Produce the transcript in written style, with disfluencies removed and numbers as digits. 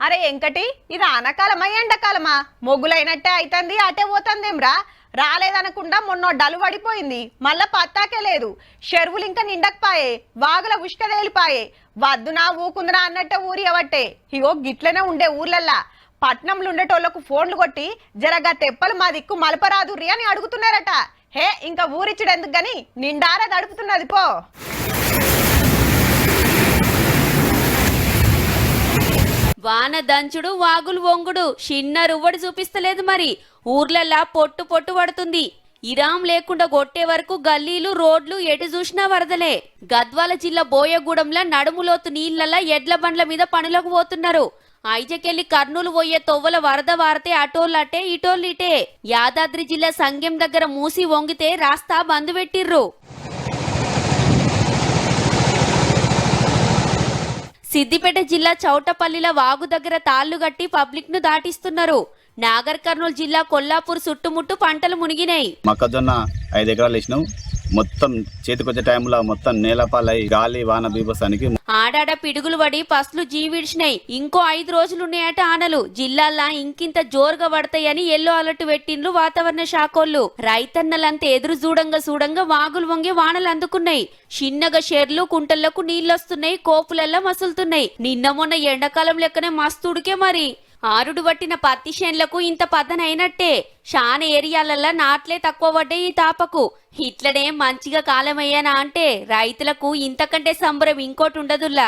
అరే ఎంకటి ఇది ఆనకాలమా ఎండాకాలమా మొగ్గులైనట్టే అయితంది అటే పోతందేమ్రా రాలేదనకుండా మొన్న డలు పడిపోయింది మళ్ళా పత్తాకే లేదు చెరువులు ఇంకా నిండకపాయే వాగుల ఉష్కదేలిపాయే వద్దునా ఊకుందునా అన్నట్టే ఊరి అవట్టే ఇగో గిట్లనే ఉండే ఊర్లల్లా పట్నంలో ఉండేటోళ్లకు ఫోన్లు కొట్టి జరగా తెప్పలు మా దిక్కు మలపరాదుర్రి అని అడుగుతున్నారట హే ఇంకా ఊరిచ్చుడెందుకు గాని నిండారా దడుపుతున్నది పో. వాన దంచుడు వాగులు వంగుడు చిన్న రువ్వడి చూపిస్తలేదు మరి ఊర్లల్లా పొట్టు పొట్టు పడుతుంది. ఇరాం లేకుండా కొట్టే వరకు గల్లీలు రోడ్లు ఎటు చూసినా వరదలే. గద్వాల జిల్లా బోయగూడెంలో నడుములోతు నీళ్లలా ఎడ్ల బండ్ల మీద పనులకు పోతున్నారు. ఐజకెళ్లి కర్నూలు పోయే తొవ్వల వరద వారితే అటోళ్ళటే ఇటోళ్ళిటే. యాదాద్రి జిల్లా సంగెం దగ్గర మూసి వంగితే రాస్తా బంద్ పెట్టిర్రు. సిద్దిపేట జిల్లా చౌటపల్లిల వాగు దగ్గర తాళ్లు గట్టి పబ్లిక్ ను దాటిస్తున్నారు. నాగర్ కర్నూలు జిల్లా కొల్లాపూర్ చుట్టుముట్టు పంటలు మునిగినాయి. మొక్కజొన్న 5 ఎకరాలు వేసినాం. మొత్తం చేతికొచ్చే టైంలో మొత్తం నేలపాలై గాలి వాన బీభత్సానికి ఆడాడ పిడుగులు పడి పసులు జీవిడిచినాయి. ఇంకో 5 రోజులున్నాయట ఆనలు. జిల్లాల్లో ఇంకింత జోరుగా పడతాయని ఎల్లో అలర్ట్ పెట్టిండ్రు వాతావరణ శాఖోళ్ళు. రైతన్నలంతా ఎదురు చూడంగా వాగులు వంగి వానలు అందుకున్నాయి. చిన్నగా షెర్లు కుంటళ్లకు నీళ్లొస్తున్నాయి, కోపులల్లా మసులుతున్నాయి. నిన్న మొన్న ఎండాకాలం లెక్కనే మస్తుడికే మరి. ఆరుడు పట్టిన పత్తి చేన్లకు ఇంత పద్దనైనట్టే. శాన ఏరియాలల్లా నాట్లే తక్కువ పడ్డాయి ఈ తాపకు. ఇట్లనే మంచిగా కాలమయ్యానా అంటే రైతులకు ఇంతకంటే సంబరం ఇంకోటి ఉండదుల్లా.